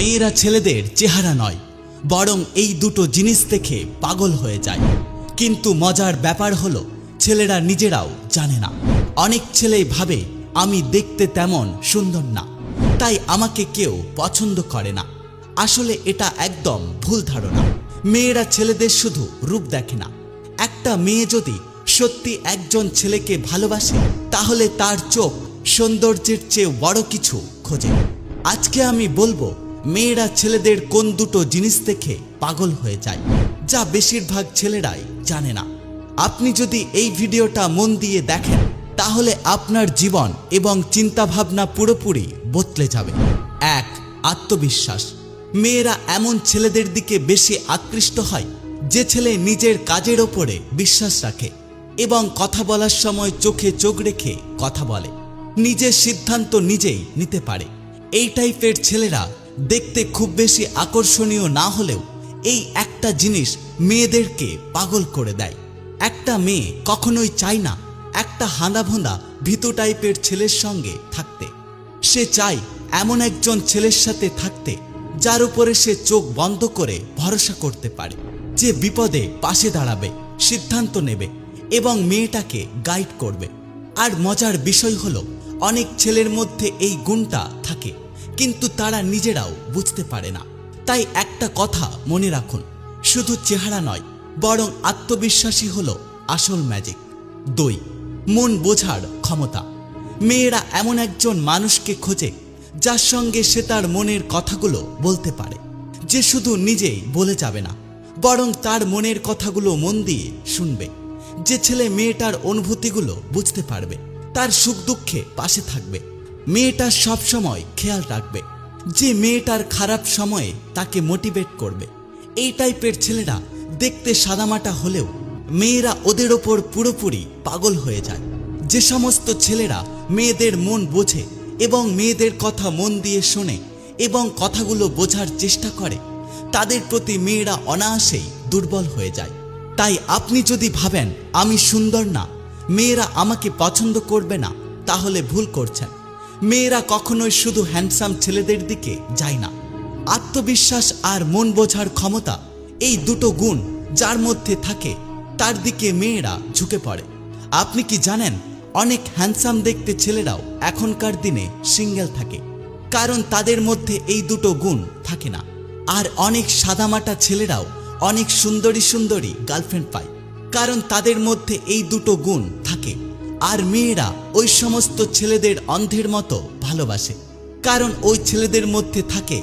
মেয়েরা ছেলেদের চেহারা নয়, বরং এই দুটো জিনিস দেখে পাগল হয়ে যায়। কিন্তু মজার ব্যাপার হলো ছেলেরা নিজেরাও জানে না। অনেক ছেলেই ভাবে আমি দেখতে তেমন সুন্দর না, তাই আমাকে কেউ পছন্দ করে না। আসলে এটা একদম ভুল ধারণা। মেয়েরা ছেলেদের শুধু রূপ দেখে না। একটা মেয়ে যদি সত্যি একজন ছেলেকে ভালোবাসে, তাহলে তার চোখ সৌন্দর্যের চেয়ে বড় কিছু খোঁজে। আজকে আমি বলবো মেয়েরা ছেলেদের কোন দুটো জিনিস দেখে পাগল হয়ে যায়, যা বেশিরভাগ ছেলেরাই জানে না। আপনি যদি এই ভিডিওটা মন দিয়ে দেখেন, তাহলে আপনার জীবন এবং চিন্তাভাবনা পুরোপুরি বদলে যাবে। 1. আত্মবিশ্বাস। মেয়েরা এমন ছেলেদের দিকে বেশি আকৃষ্ট হয় যে ছেলে নিজের কাজের ওপরে বিশ্বাস রাখে এবং কথা বলার সময় চোখে চোখ রেখে কথা বলে, নিজের সিদ্ধান্ত নিজেই নিতে পারে। এই টাইপের ছেলেরা দেখতে খুব বেশি আকর্ষণীয় না হলেও এই একটা জিনিস মেয়েদেরকে পাগল করে দেয়। একটা মেয়ে কখনোই চায় না একটা হাঁদাভোঁদা ভীতু টাইপের ছেলের সঙ্গে থাকতে। সে চায় এমন একজন ছেলের সাথে থাকতে যার উপরে সে চোখ বন্ধ করে ভরসা করতে পারে, যে বিপদে পাশে দাঁড়াবে, সিদ্ধান্ত নেবে এবং মেয়েটাকে গাইড করবে। আর মজার বিষয় হলো অনেক ছেলের মধ্যে এই গুণটা থাকে, কিন্তু তারা নিজেরাও বুঝতে পারে না। তাই একটা কথা মনে রাখুন, শুধু চেহারা নয়, বরং আত্মবিশ্বাসী হলো আসল ম্যাজিক। 2. মন বোঝার ক্ষমতা। মেয়েরা এমন একজন মানুষকে খোঁজে যার সঙ্গে সে তার মনের কথাগুলো বলতে পারে, যে শুধু নিজেই বলে যাবে না, বরং তার মনের কথাগুলো মন দিয়ে শুনবে। যে ছেলে মেয়েটার অনুভূতিগুলো বুঝতে পারবে, তার সুখ দুঃখে পাশে থাকবে, মেয়েটার সবসময় খেয়াল রাখবে, যে মেয়েটার খারাপ সময়ে তাকে মোটিভেট করবে। এই টাইপের ছেলেরা দেখতে সাদামাটা হলেও মেয়েরা ওদের ওপর পুরোপুরি পাগল হয়ে যায়। যে সমস্ত ছেলেরা মেয়েদের মন বোঝে এবং মেয়েদের কথা মন দিয়ে শোনে এবং কথাগুলো বোঝার চেষ্টা করে, তাদের প্রতি মেয়েরা অনায়াসেই দুর্বল হয়ে যায়। তাই আপনি যদি ভাবেন আমি সুন্দর না, মেয়েরা আমাকে পছন্দ করবে না, তাহলে ভুল করছেন। মেয়েরা কখনোই শুধু হ্যান্ডসাম ছেলেদের দিকে যায় না। আত্মবিশ্বাস আর মন বোঝার ক্ষমতা, এই দুটো গুণ যার মধ্যে থাকে, তার দিকে মেয়েরা ঝুঁকে পড়ে। আপনি কি জানেন অনেক হ্যান্ডসাম দেখতে ছেলেরাও এখনকার দিনে সিঙ্গেল থাকে, কারণ তাদের মধ্যে এই দুটো গুণ থাকে না। আর অনেক সাদামাটা ছেলেরাও অনেক সুন্দরী সুন্দরী গার্লফ্রেন্ড পায়, কারণ তাদের মধ্যে এই দুটো গুণ থাকে। আর মেয়েরা ওই সমস্ত ছেলেদের অন্ধের মতো ভালোবাসে, কারণ ওই ছেলেদের মধ্যে থাকে